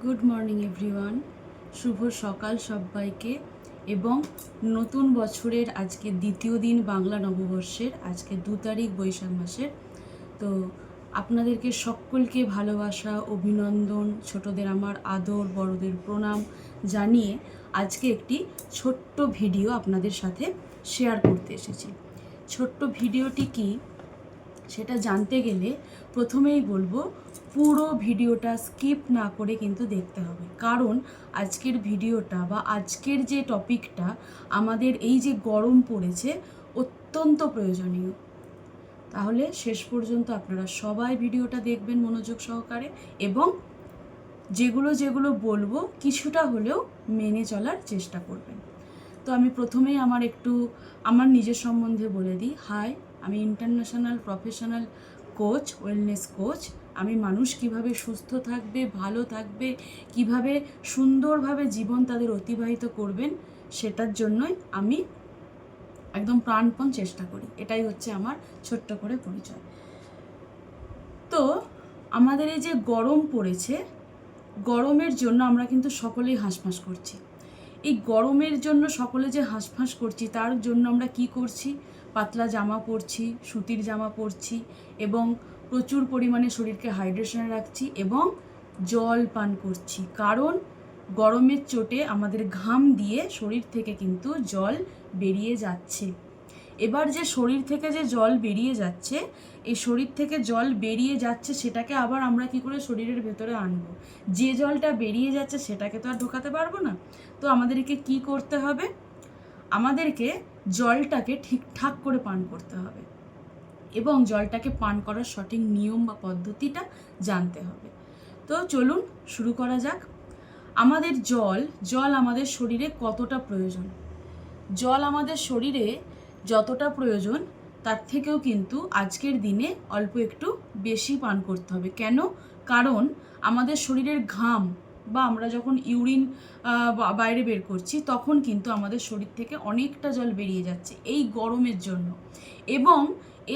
Good morning everyone, শুভ সকাল সবাইকে। এবং নতুন বছরের আজকে দ্বিতীয় দিন, বাংলা নববর্ষের আজকে 2 তারিখ বৈশাখ মাসের। তো আপনাদেরকে সকলকে ভালোবাসা, অভিনন্দন, ছোটদের আমার আদর, বড়দের প্রণাম জানিয়ে আজকে একটি ছোট্ট ভিডিও আপনাদের সাথে শেয়ার করতে এসেছি। ছোট্ট ভিডিওটি কি সেটা জানতে গেলে প্রথমেই বলবো পুরো ভিডিওটা স্কিপ না করে কিন্তু দেখতে হবে, কারণ আজকের ভিডিওটা বা আজকের যে টপিকটা আমাদের এই যে গরম পড়েছে অত্যন্ত প্রয়োজনীয়। তাহলে শেষ পর্যন্ত আপনারা সবাই ভিডিওটা দেখবেন মনোযোগ সহকারে এবং যেগুলো যেগুলো বলবো কিছুটা হলেও মেনে চলার চেষ্টা করবেন। তো আমি প্রথমেই আমার নিজের সম্বন্ধে বলে দিই। হাই, আমি international professional coach, wellness coach. আমি মানুষ কিভাবে সুস্থ থাকবে, ভালো থাকবে, কিভাবে সুন্দরভাবে জীবন তাদের অতিবাহিত করবেন সেটার জন্যই আমি একদম প্রাণপণ চেষ্টা করি। এটাই হচ্ছে আমার ছোট্ট করে পরিচয়। তো আমাদের এই যে গরম পড়েছে, গরমের জন্য আমরা কিন্তু সকলেই হাঁসফাঁস করছি। এই গরমের জন্য সকলে যে হাঁসফাঁস করছি তার জন্য আমরা কি করছি? পাতলা জামা পরছি, সুতির জামা পরছি এবং প্রচুর পরিমাণে শরীরকে হাইড্রেশনে রাখছি এবং জল পান করছি, কারণ গরমের চোটে আমাদের ঘাম দিয়ে শরীর থেকে কিন্তু জল বেরিয়ে যাচ্ছে। এবার যে শরীর থেকে যে জল বেরিয়ে যাচ্ছে, এই শরীর থেকে জল বেরিয়ে যাচ্ছে সেটাকে আবার আমরা কি করে শরীরের ভেতরে আনবো? যে জলটা বেরিয়ে যাচ্ছে সেটাকে তো আর ঢোকাতে পারবো না। তো আমাদেরকে কি করতে হবে? আমাদেরকে জলটাকে ঠিকঠাক করে পান করতে হবে এবং জলটাকে পান করার সঠিক নিয়ম বা পদ্ধতিটা জানতে হবে। তো চলুন শুরু করা যাক। আমাদের জল আমাদের শরীরে কতটা প্রয়োজন? জল আমাদের শরীরে যতটা প্রয়োজন তার থেকেও কিন্তু আজকের দিনে অল্প একটু বেশি পান করতে হবে। কেন? কারণ আমাদের শরীরের ঘাম বা আমরা যখন ইউরিন বাইরে বের করছি তখন কিন্তু আমাদের শরীর থেকে অনেকটা জল বেরিয়ে যাচ্ছে এই গরমের জন্য। এবং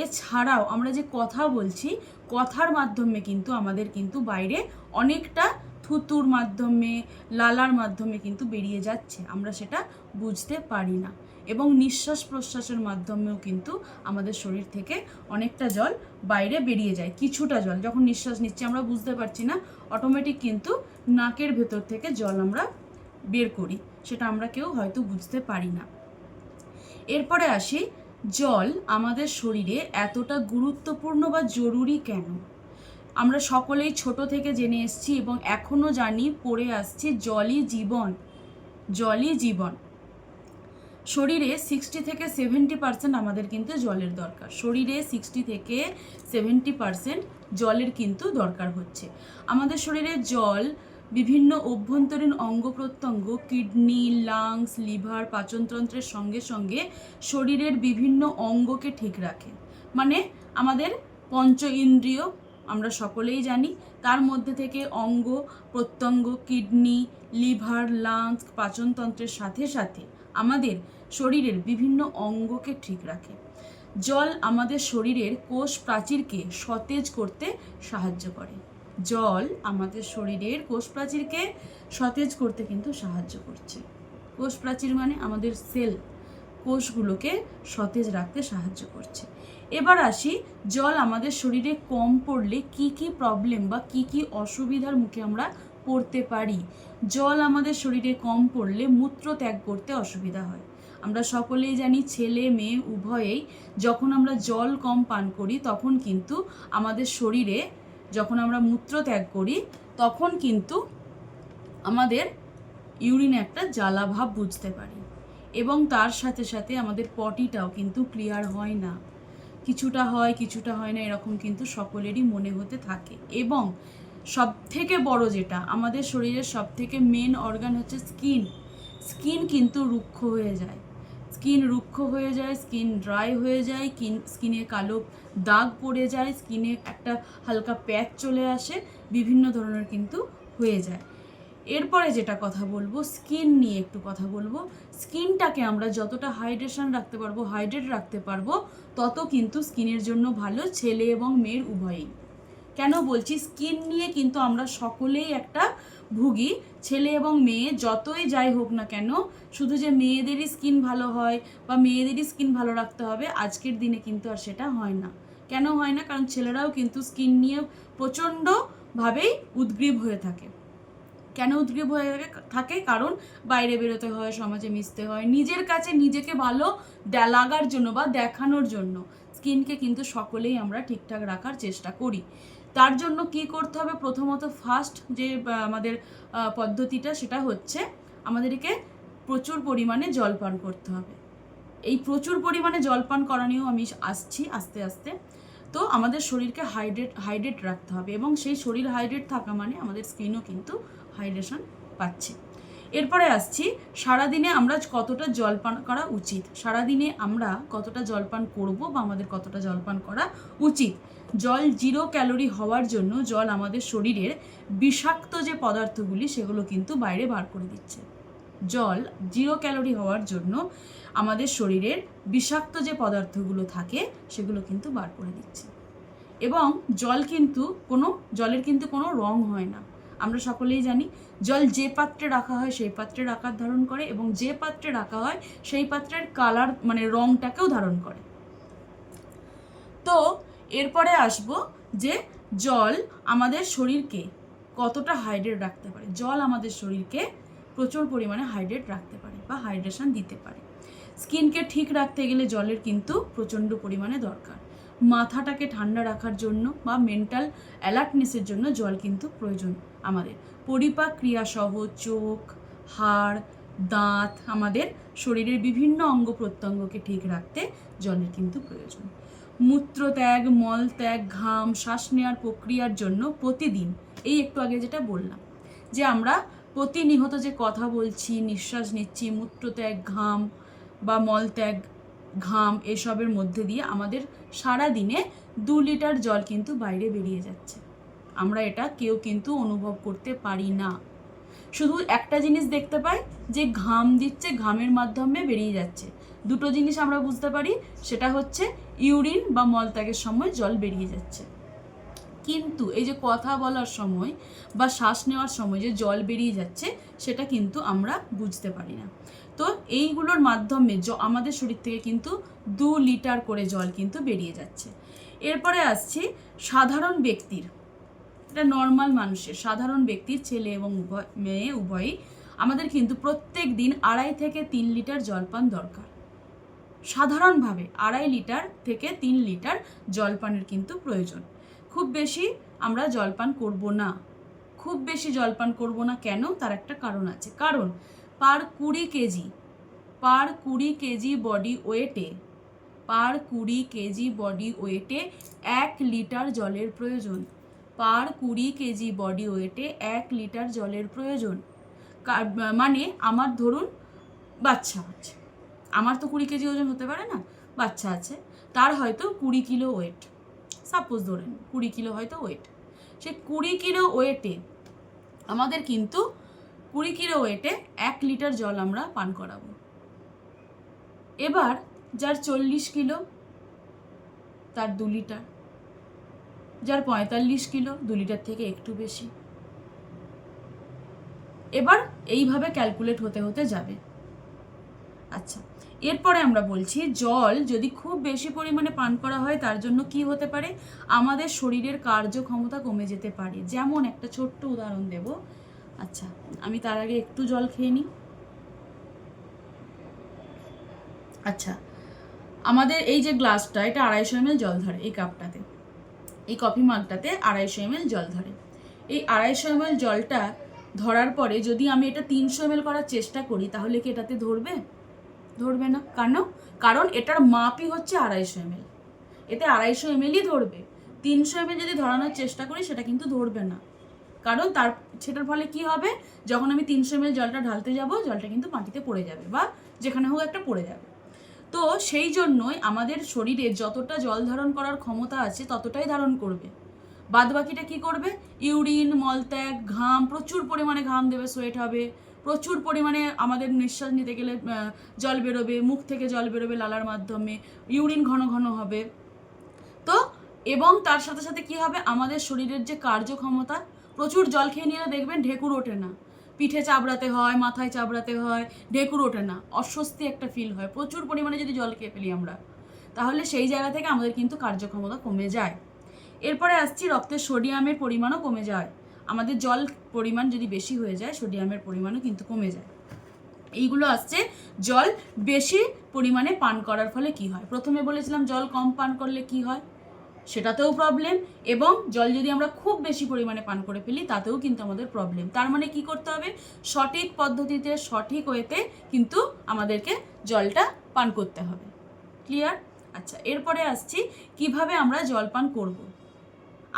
এছাড়াও আমরা যে কথা বলছি, কথার মাধ্যমে কিন্তু আমাদের কিন্তু বাইরে অনেকটা থুতুর মাধ্যমে, লালার মাধ্যমে কিন্তু বেরিয়ে যাচ্ছে, আমরা সেটা বুঝতে পারি না। এবং নিঃশ্বাস প্রশ্বাসের মাধ্যমেও কিন্তু আমাদের শরীর থেকে অনেকটা জল বাইরে বেরিয়ে যায়। কিছুটা জল যখন নিঃশ্বাস নিচ্ছি আমরা বুঝতে পারছি না, অটোমেটিক কিন্তু নাকের ভেতর থেকে জল আমরা বের করি, সেটা আমরা কেউ হয়তো বুঝতে পারি না। এরপরে আসি, জল আমাদের শরীরে এতটা গুরুত্বপূর্ণ বা জরুরি কেন? আমরা সকলেই ছোট থেকে জেনে এসেছি এবং এখনও জানি, পড়ে আসছি, জলই জীবন। জলই জীবন। শরীরে 60 থেকে 70% আমাদের কিন্তু জলের দরকার। শরীরে 60 থেকে 70% জলের কিন্তু দরকার হচ্ছে। আমাদের শরীরে জল বিভিন্ন অভ্যন্তরীণ অঙ্গ প্রত্যঙ্গ, কিডনি, লাংস, লিভার, পাচনতন্ত্রের সঙ্গে সঙ্গে শরীরের বিভিন্ন অঙ্গকে ঠিক রাখে। মানে আমাদের পঞ্চ ইন্দ্রিয় আমরা সকলেই জানি, তার মধ্যে থেকে অঙ্গ প্রত্যঙ্গ, কিডনি, লিভার, লাংস, পাচনতন্ত্রের সাথে সাথে আমাদের শরীরের বিভিন্ন অঙ্গকে ঠিক রাখে। জল আমাদের শরীরের কোষ প্রাচীরকে সতেজ করতে সাহায্য করে। জল আমাদের শরীরের কোষ প্রাচীরকে সতেজ করতে কিন্তু সাহায্য করছে। কোষ প্রাচীর মানে আমাদের সেল, কোষগুলোকে সতেজ রাখতে সাহায্য করছে। এবার আসি, জল আমাদের শরীরে কম পড়লে কি কি প্রবলেম বা কি কি অসুবিধার মুখে আমরা পড়তে পারি। জল আমাদের শরীরে কম পড়লে মূত্র ত্যাগ করতে অসুবিধা হয়। আমরা সকলেই জানি, ছেলে মেয়ে উভয়েই যখন আমরা জল কম পান করি তখন কিন্তু আমাদের শরীরে, যখন আমরা মূত্র ত্যাগ করি তখন কিন্তু আমাদের ইউরিনে একটা জ্বালা ভাব বুঝতে পারি এবং তার সাথে সাথে আমাদের পটিটাও কিন্তু ক্লিয়ার হয় না। কিছুটা হয়, কিছুটা হয় না, এরকম কিন্তু সকলেরই মনে হতে থাকে। এবং সব থেকে বড় যেটা, আমাদের শরীরের সব থেকে মেন অর্গান হচ্ছে স্কিন। স্কিন কিন্তু রুক্ষ হয়ে যায়, স্কিন ড্রাই হয়ে যায়, স্কিনে কালো দাগ পড়ে যায়, স্কিনে একটা হালকা প্যাচ চলে আসে, বিভিন্ন ধরনের কিন্তু হয়ে যায়। এরপরে যেটা কথা বলবো, স্কিন নিয়ে একটু কথা বলবো। স্কিনটাকে আমরা যতটা হাইড্রেট রাখতে পারবো তত কিন্তু স্কিনের জন্য ভালো, ছেলে এবং মেয়ের উভয়েই। কেন বলছি? স্কিন নিয়ে কিন্তু আমরা সকলেই একটা ভুগি, ছেলে এবং মেয়ে যতই যাই হোক না কেন, শুধু যে মেয়েদেরই স্কিন ভালো হয় বা মেয়েদেরই স্কিন ভালো রাখতে হবে আজকের দিনে কিন্তু আর সেটা হয় না। কেন হয় না? কারণ ছেলেরাও কিন্তু স্কিন নিয়ে প্রচণ্ডভাবেই উদ্গ্রীব হয়ে থাকে। কেন উদ্গ্রীব হয়ে থাকে? কারণ বাইরে বেরোতে হয়, সমাজে মিশতে হয়, নিজের কাছে নিজেকে ভালো লাগার জন্য বা দেখানোর জন্য স্কিনকে কিন্তু সকলেই আমরা ঠিকঠাক রাখার চেষ্টা করি। তার জন্য কি করতে হবে? প্রথমত ফার্স্ট যে আমাদের পদ্ধতিটা সেটা হচ্ছে আমাদেরকে প্রচুর পরিমাণে জল পান করতে হবে। এই প্রচুর পরিমাণে জল পান করা নিয়েও আমি আসছি আস্তে আস্তে। তো আমাদের শরীরকে হাইড্রেট রাখতে হবে, এবং সেই শরীর হাইড্রেট থাকা মানে আমাদের স্কিনও কিন্তু হাইড্রেশন পাচ্ছে। এরপরে আসছি সারাদিনে আমরা কতটা জল পান করা উচিত। সারাদিনে আমরা কতটা জল পান করবো বা আমাদের কতটা জল পান করা উচিত। জল 0 ক্যালোরি হওয়ার জন্য জল আমাদের শরীরের বিষাক্ত যে পদার্থগুলি সেগুলো কিন্তু বাইরে বার করে দিচ্ছে। জল 0 ক্যালোরি হওয়ার জন্য আমাদের শরীরের বিষাক্ত যে পদার্থগুলো থাকে সেগুলো কিন্তু বার করে দিচ্ছে। এবং জলের কিন্তু কোনো রং হয় না। আমরা সকলেই জানি জল যে পাত্রে রাখা হয় সেই পাত্রের আকার ধারণ করে, এবং যে পাত্রে রাখা হয় সেই পাত্রের কালার মানে রংটাকেও ধারণ করে। তো এরপরে আসবো যে জল আমাদের শরীরকে কতটা হাইড্রেট রাখতে পারে। জল আমাদের শরীরকে প্রচুর পরিমাণে হাইড্রেট রাখতে পারে বা হাইড্রেশন দিতে পারে। স্কিনকে ঠিক রাখতে গেলে জলের কিন্তু প্রচণ্ড পরিমাণে দরকার। মাথাটাকে ঠান্ডা রাখার জন্য বা মেন্টাল অ্যালার্টনেসের জন্য জল কিন্তু প্রয়োজন আমাদের। পরিপাক ক্রিয়াসহ চোখ, হাড়, দাঁত, আমাদের শরীরের বিভিন্ন অঙ্গ প্রত্যঙ্গকে ঠিক রাখতে জলের কিন্তু প্রয়োজন। মূত্রত্যাগ, মলত্যাগ, ঘাম, শ্বাস নেওয়ার প্রক্রিয়ার জন্য প্রতিদিন, এই একটু আগে যেটা বললাম যে আমরা প্রতিনিয়ত যে কথা বলছি, নিঃশ্বাস নিচ্ছি, মূত্রত্যাগ, ঘাম বা মলত্যাগ, ঘাম এসবের মধ্যে দিয়ে আমাদের সারা দিনে 2 লিটার জল কিন্তু বাইরে বেরিয়ে যাচ্ছে। আমরা এটা কেউ কিন্তু অনুভব করতে পারি না। শুধু একটা জিনিস দেখতে পাই যে ঘাম দিচ্ছে, ঘামের মাধ্যমে বেরিয়ে যাচ্ছে। দুটো জিনিস আমরা বুঝতে পারি, সেটা হচ্ছে ইউরিন বা মলত্যাগের সময় জল বেরিয়ে যাচ্ছে। কিন্তু এই যে কথা বলার সময় বা শ্বাস নেওয়ার সময় যে জল বেরিয়ে যাচ্ছে সেটা কিন্তু আমরা বুঝতে পারি না। তো এইগুলোর মাধ্যমে আমাদের শরীর থেকে কিন্তু 2 লিটার করে জল কিন্তু বেরিয়ে যাচ্ছে। এরপরে আসছি সাধারণ ব্যক্তির, এটা নর্মাল মানুষের, সাধারণ ব্যক্তির, ছেলে এবং মেয়ে উভয়ই আমাদের কিন্তু প্রত্যেক দিন 2.5 থেকে 3 লিটার জলপান দরকার। সাধারণভাবে 2.5 লিটার থেকে 3 লিটার জলপানের কিন্তু প্রয়োজন। খুব বেশি আমরা জলপান করব না। খুব বেশি জলপান করব না কেন? তার একটা কারণ আছে। কারণ পার 20 কেজি বডি ওয়েটে 1 লিটার জলের প্রয়োজন। পার 20 কেজি বডি ওয়েটে 1 লিটার জলের প্রয়োজন। মানে আমার ধরুন বাচ্চা আছে, আমার তো 20 কেজি ওজন হতে পারে না, বাচ্চা আছে, তার হয়তো 20 কিলো ওয়েট, সাপোজ ধরেন 20 কিলো হয়তো ওয়েট। সে 20 কিলো ওয়েটে আমাদের কিন্তু 20 কিলো ওয়েটে 1 লিটার জল আমরা পান করাবো। এবার যার 40 কিলো তার 2 লিটার, যার 45 কিলো 2 লিটার থেকে একটু বেশি। এবার এইভাবে ক্যালকুলেট হতে হতে যাবে। আচ্ছা, এরপরে আমরা বলছি জল যদি খুব বেশি পরিমাণে পান করা হয় তার জন্য কি হতে পারে? আমাদের শরীরের কার্যক্ষমতা কমে যেতে পারে। যেমন একটা ছোট্ট উদাহরণ দেব। আচ্ছা, আমি তার আগে একটু জল খেয়ে নিই। আচ্ছা, আমাদের এই যে গ্লাসটা, এটা 250 ml জল ধরে। এই কাপটাতে, এই কফি মাগটাতে 250 ml জল ধরে। এই 250 ml জলটা ধরার পরে যদি আমি এটা 300 ml করার চেষ্টা করি তাহলে কি এটাতে ধরবে? ধরবে না। কারণ এটার মাপই হচ্ছে 250 ml। এতে 250 ml ধরবে। 300 ml যদি ধরানোর চেষ্টা করি সেটা কিন্তু ধরবে না। কারণ সেটার ফলে কি হবে? যখন আমি 300 ml জলটা ঢালতে যাব, জলটা কিন্তু মাটিতে পড়ে যাবে বা যেখানে হোক একটা পড়ে যাবে। তো সেই জন্যই আমাদের শরীরে যতটা জল ধারণ করার ক্ষমতা আছে ততটাই ধারণ করবে। বাদ বাকিটা কি করবে? ইউরিন, মলত্যাগ, ঘাম, প্রচুর পরিমাণে ঘাম দেবে, সোয়েট হবে, প্রচুর পরিমাণে আমাদের নিঃশ্বাস নিতে গেলে জল বেরোবে, মুখ থেকে জল বেরোবে লালার মাধ্যমে, ইউরিন ঘন ঘন হবে। তো এবং তার সাথে সাথে কি হবে? আমাদের শরীরের যে কার্যক্ষমতা প্রচুর জল খেয়ে নিলে দেখবেন ঢেকুর ওঠে না, পিঠে চাবড়াতে হয়, মাথায় চাবড়াতে হয়, ঢেকুর ওঠে না, অস্বস্তি একটা ফিল হয়। প্রচুর পরিমাণে যদি জল খেয়ে ফেলি আমরা, তাহলে সেই জায়গা থেকে আমাদের কিন্তু কার্যক্ষমতা কমে যায়। এরপরে আসছি রক্তের সোডিয়ামের পরিমাণও কমে যায়। আমাদের জল পরিমাণ যদি বেশি হয়ে যায়, সোডিয়ামের পরিমাণও কিন্তু কমে যায়। এইগুলো আসছে জল বেশি পরিমাণে পান করার ফলে কি হয়। প্রথমে বলেছিলাম জল কম পান করলে কি হয়, সেটাতেও প্রবলেম, এবং জল যদি আমরা খুব বেশি পরিমাণে পান করে ফেলি তাতেও কিন্তু আমাদের প্রবলেম। তার মানে কি করতে হবে, সঠিক পদ্ধতিতে সঠিক ওয়েতে কিন্তু আমাদেরকে জলটা পান করতে হবে। ক্লিয়ার? আচ্ছা, এরপরে আসছি কিভাবে আমরা জল পান করব।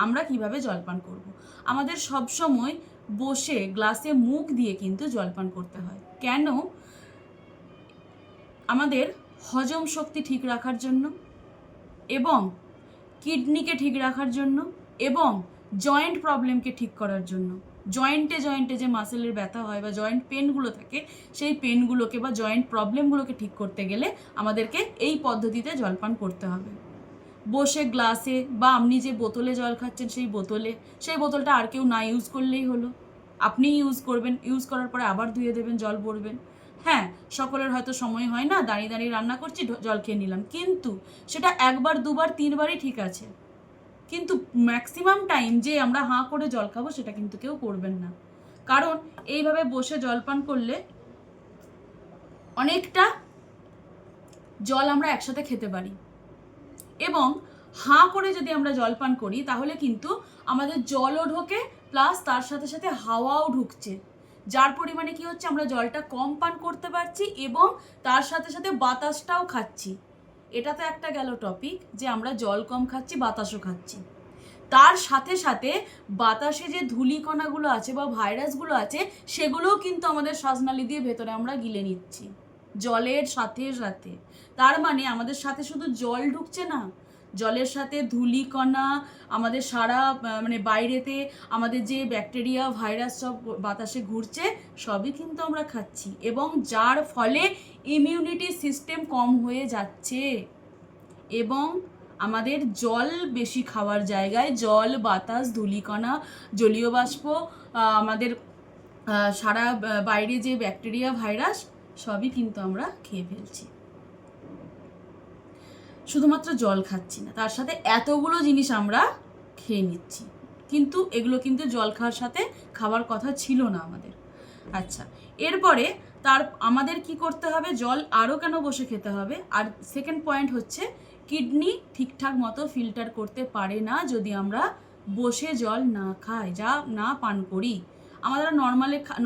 আমরা কিভাবে জল পান করব, আমাদের সব সময় বসে গ্লাসে মুখ দিয়ে কিন্তু জল পান করতে হয়। কেন? আমাদের হজম শক্তি ঠিক রাখার জন্য, এবং কিডনিকে ঠিক রাখার জন্য, এবং জয়েন্ট প্রবলেমকে ঠিক করার জন্য। জয়েন্টে যে মাসেলের ব্যথা হয় বা জয়েন্ট পেনগুলো থাকে, সেই পেনগুলোকে বা জয়েন্ট প্রবলেমগুলোকে ঠিক করতে গেলে আমাদেরকে এই পদ্ধতিতে জলপান করতে হবে। বসে গ্লাসে বা আপনি যে বোতলে জল খাচ্ছেন সেই বোতলটা আর কেউ না ইউজ করলেই হলো, আপনিই ইউজ করবেন, ইউজ করার পরে আবার ধুয়ে দেবেন, জল ভরবেন। হ্যাঁ, সকলের হয়তো সময় হয় না, দাঁড়িয়ে দাঁড়িয়ে রান্না করছি, জল খেয়ে নিলাম, কিন্তু সেটা একবার দুবার তিনবারই ঠিক আছে, কিন্তু ম্যাক্সিমাম টাইম যে আমরা হাঁ করে জল খাবো সেটা কিন্তু কেউ করবেন না। কারণ এইভাবে বসে জল পান করলে অনেকটা জল আমরা একসাথে খেতে পারি, এবং হাঁ করে যদি আমরা জল পান করি তাহলে কিন্তু আমাদের জলও ঢোকে, প্লাস তার সাথে সাথে হাওয়াও ঢুকছে, যার পরিমাণে কি হচ্ছে, আমরা জলটা কম পান করতে পারছি এবং তার সাথে সাথে বাতাসটাও খাচ্ছি। এটা তো একটা গেল টপিক যে আমরা জল কম খাচ্ছি, বাতাসও খাচ্ছি, তার সাথে সাথে বাতাসে যে ধূলিকণাগুলো আছে বা ভাইরাসগুলো আছে সেগুলোও কিন্তু আমাদের শ্বাসনালী দিয়ে ভেতরে আমরা গিলে নিচ্ছি জলের সাথে সাথে। তার মানে আমাদের সাথে শুধু জল ঢুকছে না, জলের সাথে ধূলিকণা, আমাদের সারা মানে বাইরেতে আমাদের যে ব্যাকটেরিয়া ভাইরাস সব বাতাসে ঘুরছে সবই কিন্তু আমরা খাচ্ছি, এবং যার ফলে ইমিউনিটি সিস্টেম কম হয়ে যাচ্ছে। এবং আমাদের জল বেশি খাওয়ার জায়গায় জল, বাতাস, ধূলিকণা, জলীয় বাষ্প, আমাদের সারা বাইরে যে ব্যাকটেরিয়া ভাইরাস সবই কিন্তু আমরা খেয়ে ফেলছি, শুধুমাত্র জল খাচ্ছি না, তার সাথে এতগুলো জিনিস আমরা খেয়ে নিচ্ছি, কিন্তু এগুলো কিন্তু জল খাওয়ার সাথে খাওয়ার কথা ছিল না আমাদের। আচ্ছা, এরপরে আমাদের কি করতে হবে, জল আরও কেন বসে খেতে হবে, আর সেকেন্ড পয়েন্ট হচ্ছে কিডনি ঠিকঠাক মতো ফিল্টার করতে পারে না যদি আমরা বসে জল না খাই, যা না পান করি। আমরা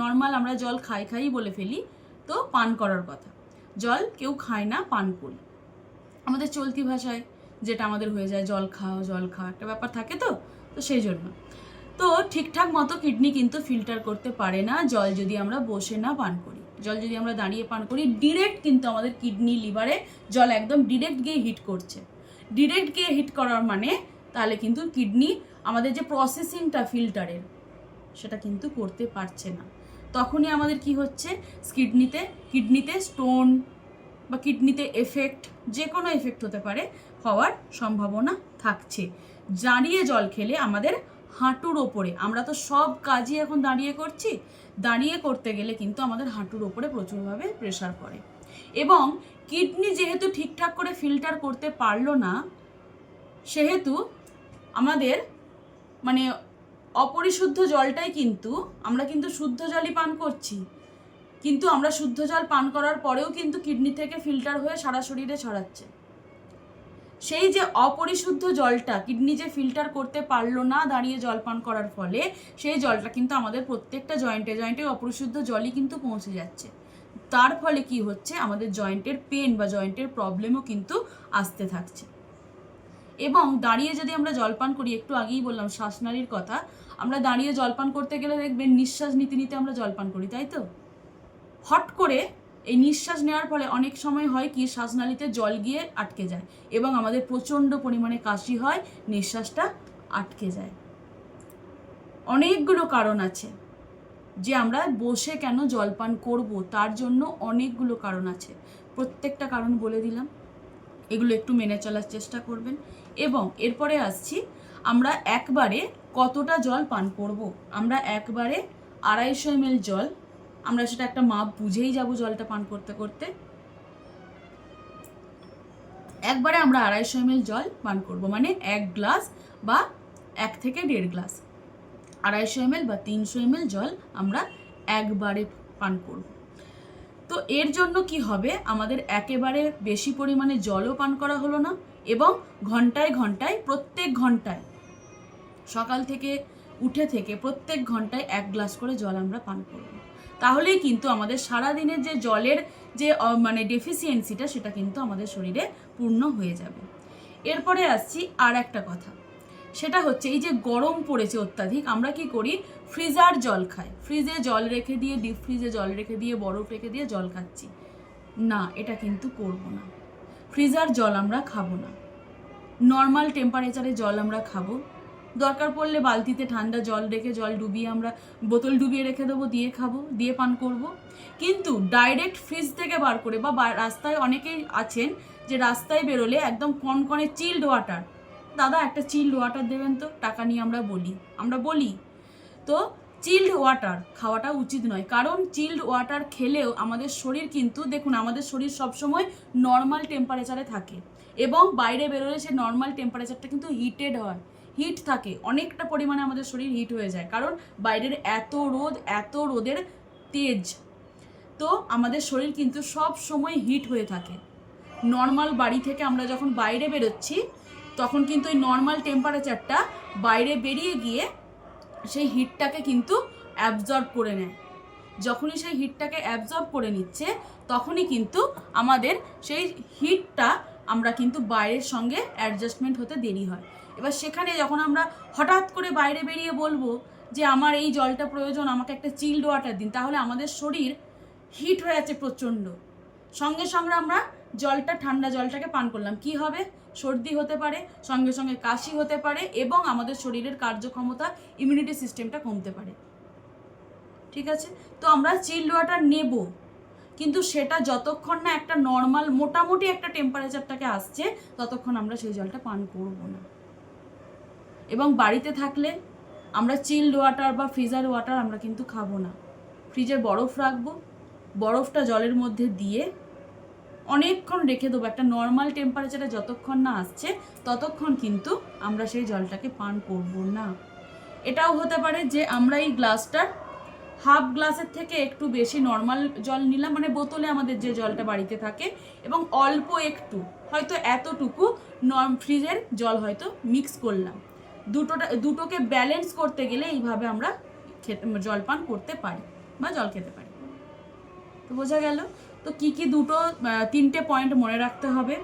নর্মাল আমরা জল খাই বলে ফেলি, তো পান করার কথা, জল কেউ খায় না, পান করি। আমাদের চলতি ভাষায় যেটা আমাদের হয়ে যায়, জল খাও একটা ব্যাপার থাকে, তো সেই জন্য তো ঠিকঠাক মতো কিডনি কিন্তু ফিল্টার করতে পারে না জল যদি আমরা বসে না পান করি। জল যদি আমরা দাঁড়িয়ে পান করি, ডিরেক্ট কিন্তু আমাদের কিডনি লিভারে জল একদম ডিরেক্ট গিয়ে হিট করছে। ডিরেক্ট গিয়ে হিট করার মানে তাহলে কিন্তু কিডনি আমাদের যে প্রসেসিংটা ফিল্টারের সেটা কিন্তু করতে পারছে না। তখনই আমাদের কি হচ্ছে, কিডনিতে স্টোন বা কিডনিতে এফেক্ট, যে কোনো এফেক্ট হতে পারে, হওয়ার সম্ভাবনা থাকছে। দাঁড়িয়ে জল খেলে আমাদের হাঁটুর ওপরে, আমরা তো সব কাজই এখন দাঁড়িয়ে করছি, দাঁড়িয়ে করতে গেলে কিন্তু আমাদের হাঁটুর ওপরে প্রচুরভাবে প্রেশার পড়ে, এবং কিডনি যেহেতু ঠিকঠাক করে ফিল্টার করতে পারলো না, সেহেতু আমাদের মানে অপরিশুদ্ধ জলটাই কিন্তু আমরা কিন্তু শুদ্ধ জলই পান করছি, কিন্তু আমরা শুদ্ধ জল পান করার পরেও কিন্তু কিডনি থেকে ফিল্টার হয়ে সারা শরীরে ছড়াচ্ছে। সেই যে অপরিশুদ্ধ জলটা কিডনি যে ফিল্টার করতে পারলো না দাঁড়িয়ে জল পান করার ফলে, সেই জলটা কিন্তু আমাদের প্রত্যেকটা জয়েন্টে অপরিশুদ্ধ জলই কিন্তু পৌঁছে যাচ্ছে। তার ফলে কি হচ্ছে, আমাদের জয়েন্টের পেন বা জয়েন্টের প্রবলেমও কিন্তু আসতে থাকছে। এবং দাঁড়িয়ে যদি আমরা জলপান করি, একটু আগেই বললাম শ্বাসনালীর কথা, আমরা দাঁড়িয়ে জলপান করতে গেলে দেখবেন নিঃশ্বাস নিতে নিতে আমরা জলপান করি, তাই তো? হট করে এই নিঃশ্বাস নেওয়ার ফলে অনেক সময় হয় কি, শ্বাসনালীতে জল গিয়ে আটকে যায় এবং আমাদের প্রচণ্ড পরিমাণে কাশি হয়, নিঃশ্বাসটা আটকে যায়। অনেকগুলো কারণ আছে যে আমরা বসে কেন জলপান করব, তার জন্য অনেকগুলো কারণ আছে, প্রত্যেকটা কারণ বলে দিলাম, এগুলো একটু মেনে চলার চেষ্টা করবেন। এবং এরপরে আসছি আমরা একবারে কতটা জল পান করব? আমরা একবারে 250 ml জল, আমরা সেটা একটা মাপ বুঝেই যাব জলটা পান করতে করতে। একবারে আমরা 250 ml জল পান করব, মানে 1 গ্লাস বা 1 থেকে 1.5 গ্লাস, 250 ml বা 300 ml জল আমরা একবারে পান করব। তো এর জন্য কি হবে, আমাদের একেবারে বেশি পরিমাণে জলও পান করা হলো না, এবং ঘন্টায় ঘন্টায়, প্রত্যেক ঘন্টায়, সকাল থেকে উঠে থেকে প্রত্যেক ঘন্টায় 1 গ্লাস করে জল আমরা পান করব। তাহলেই কিন্তু আমাদের সারাদিনের যে জলের যে মানে ডেফিসিয়েন্সিটা, সেটা কিন্তু আমাদের শরীরে পূর্ণ হয়ে যাবে। এরপরে আসছি আর একটা কথা, সেটা হচ্ছে এই যে গরম পড়েছে অত্যাধিক, আমরা কি করি, ফ্রিজার জল খাই, ফ্রিজে জল রেখে দিয়ে, ডিপ ফ্রিজে জল রেখে দিয়ে, বরফ রেখে দিয়ে জল খাচ্ছি। না, এটা কিন্তু করব না। ফ্রিজার জল আমরা খাবো না, নর্মাল টেম্পারেচারে জল আমরা খাবো। দরকার পড়লে বালতিতে ঠান্ডা জল রেখে, জল ডুবিয়ে আমরা বোতল ডুবিয়ে রেখে দেবো, দিয়ে খাবো, দিয়ে পান করব। কিন্তু ডাইরেক্ট ফ্রিজ থেকে বার করে, বা রাস্তায় অনেকেই আছেন যে রাস্তায় বেরোলে একদম কনকনে চিল্ড ওয়াটার, দাদা একটা চিল্ড ওয়াটার দেবেন তো, টাকা নিয়ে আমরা বলি তো চিল্ড ওয়াটার খাওয়াটা উচিত নয়। কারণ চিল্ড ওয়াটার খেলেও আমাদের শরীর কিন্তু, দেখুন আমাদের শরীর সবসময় নর্মাল টেম্পারেচারে থাকে, এবং বাইরে বেরোলে সে নর্মাল টেম্পারেচারটা কিন্তু হিটেড হয়, হিট থাকে, অনেকটা পরিমাণে আমাদের শরীর হিট হয়ে যায়, কারণ বাইরের এত রোদের তেজ, তো আমাদের শরীর কিন্তু সব সময় হিট হয়ে থাকে। নর্মাল বাড়ি থেকে আমরা যখন বাইরে বেরোচ্ছি, তখন কিন্তু ওই নর্মাল টেম্পারেচারটা বাইরে বেরিয়ে গিয়ে সেই হিটটাকে কিন্তু অ্যাবজর্ব করে নেয়। যখনই সেই হিটটাকে অ্যাবজর্ব করে নিচ্ছে, তখনই কিন্তু আমাদের সেই হিটটা আমরা কিন্তু বাইরের সঙ্গে অ্যাডজাস্টমেন্ট হতে দেরি হয়। এবার সেখানে যখন আমরা হঠাৎ করে বাইরে বেরিয়ে বলবো যে আমার এই জলটা প্রয়োজন, আমাকে একটা চিল্ড ওয়াটার দিন, তাহলে আমাদের শরীর হিট হয়ে আছে প্রচণ্ড, সঙ্গে সঙ্গে আমরা ঠান্ডা জলটাকে পান করলাম, কি হবে, সর্দি হতে পারে, সঙ্গে সঙ্গে কাশি হতে পারে, এবং আমাদের শরীরের কার্যক্ষমতা, ইমিউনিটি সিস্টেমটা কমতে পারে। ঠিক আছে, তো আমরা চিল্ড ওয়াটার নেব, কিন্তু সেটা যতক্ষণ না একটা নর্মাল মোটামুটি একটা টেম্পারেচারটাকে আসছে, ততক্ষণ আমরা সেই জলটা পান করব না। এবং বাড়িতে থাকলে আমরা চিল্ড ওয়াটার বা ফ্রিজার ওয়াটার আমরা কিন্তু খাবো না, ফ্রিজে বরফ রাখবো, বরফটা জলের মধ্যে দিয়ে অনেকক্ষণ রেখে দেবো, একটা নর্মাল টেম্পারেচারে যতক্ষণ না আসছে ততক্ষণ কিন্তু আমরা সেই জলটাকে পান করব না। এটাও হতে পারে যে আমরা এই গ্লাসটার হাফ গ্লাসের থেকে একটু বেশি নর্মাল জল নিলাম, মানে বোতলে আমাদের যে জলটা বাড়িতে থাকে, এবং অল্প একটু হয়তো এতটুকু ফ্রিজের জল হয়তো মিক্স করলাম, দুটোকে ব্যালেন্স করতে গেলে এইভাবে আমরা জল পান করতে পারি বা জল খেতে পারি। তো বোঝা গেল তো কি তিনটে পয়েন্ট মনে রাখতে হবে।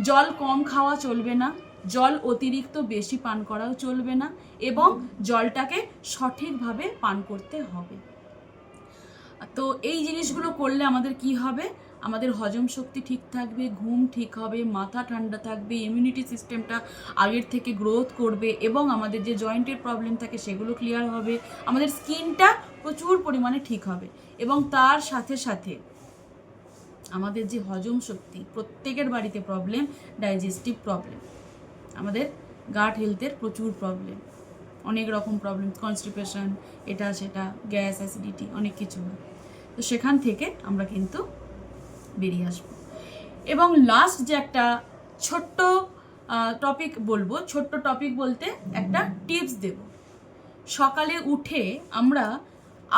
জল কম খাওয়া চলবে না, জল অতিরিক্ত বেশি পান করাও চলবে না, এবং জলটাকে সঠিকভাবে পান করতে হবে। তো এই জিনিসগুলো করলে আমাদের কি হবে, আমাদের হজম শক্তি ঠিক থাকবে, ঘুম ঠিক হবে, মাথা ঠান্ডা থাকবে, ইমিউনিটি সিস্টেমটা আগের থেকে গ্রোথ করবে, এবং আমাদের যে জয়েন্টের প্রবলেম থাকে সেগুলো ক্লিয়ার হবে, আমাদের স্কিনটা প্রচুর পরিমাণে ঠিক হবে, এবং তার সাথে সাথে আমাদের যে হজম শক্তি, প্রত্যেকের বাড়িতে প্রবলেম, ডাইজেস্টিভ প্রবলেম, আমাদের গাট হেলথের প্রচুর প্রবলেম, অনেক রকম প্রবলেম, কনস্টিপেশন, এটা সেটা, গ্যাস, অ্যাসিডিটি, অনেক কিছু হয়। তো সেখান থেকে আমরা কিন্তু বেরিয়ে আসবো। এবং লাস্ট যে একটা ছোট্ট টপিক বলবো, ছোট্ট টপিক বলতে একটা টিপস দেব। সকালে উঠে আমরা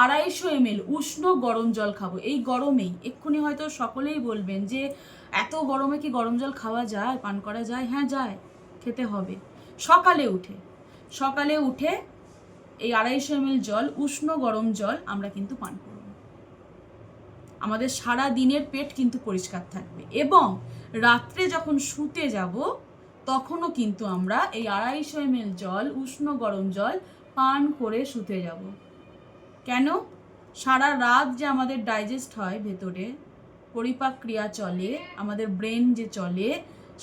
250 ml উষ্ণ গরম জল খাবো। এই গরমেই, এক্ষুনি হয়তো সকলেই বলবেন যে এত গরমে কি গরম জল খাওয়া যায়, পান করা যায়? হ্যাঁ যায়, খেতে হবে। সকালে উঠে এই 250 ml জল, উষ্ণ গরম জল আমরা কিন্তু পান করব। আমাদের সারা দিনের পেট কিন্তু পরিষ্কার থাকবে, এবং রাত্রে যখন শুতে যাব তখনও কিন্তু আমরা এই 250 ml জল, উষ্ণ গরম জল পান করে শুতে যাব। কেন? সারা রাত যে আমাদের ডাইজেস্ট হয়, ভেতরে পরিপাক ক্রিয়া চলে, আমাদের ব্রেন যে চলে,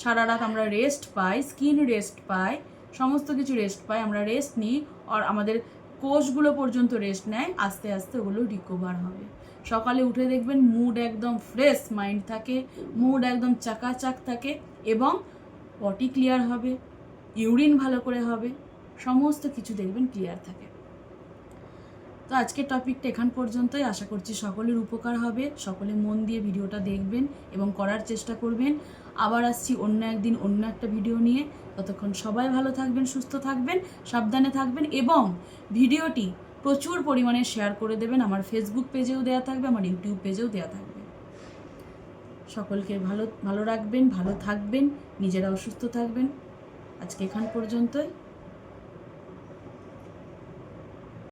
সারা রাত আমরা রেস্ট পাই, স্কিন রেস্ট পায়, সমস্ত কিছু রেস্ট পাই, আমরা রেস্ট নিই, আর আমাদের কোষগুলো পর্যন্ত রেস্ট নেয়, আস্তে আস্তে ওগুলো রিকভার হবে। সকালে উঠে দেখবেন মুড একদম ফ্রেশ মাইন্ড থাকে, মুড একদম চাকাচাক থাকে, এবং পটি ক্লিয়ার হবে, ইউরিন ভালো করে হবে, সমস্ত কিছু দেখবেন ক্লিয়ার থাকে। তো আজকের টপিকটা এখান পর্যন্তই। আশা করছি সকলের উপকার হবে, সকলে মন দিয়ে ভিডিওটা দেখবেন এবং করার চেষ্টা করবেন। আবার আসছি অন্য একদিন অন্য একটা ভিডিও নিয়ে। ততক্ষণ সবাই ভালো থাকবেন, সুস্থ থাকবেন, সাবধানে থাকবেন এবং ভিডিওটি প্রচুর পরিমাণে শেয়ার করে দেবেন। আমার ফেসবুক পেজেও দেওয়া থাকবে, আমার ইউটিউব পেজেও দেওয়া থাকবে। সকলকে ভালো রাখবেন, ভালো থাকবেন, নিজেরাও সুস্থ থাকবেন। আজকে এখান পর্যন্তই।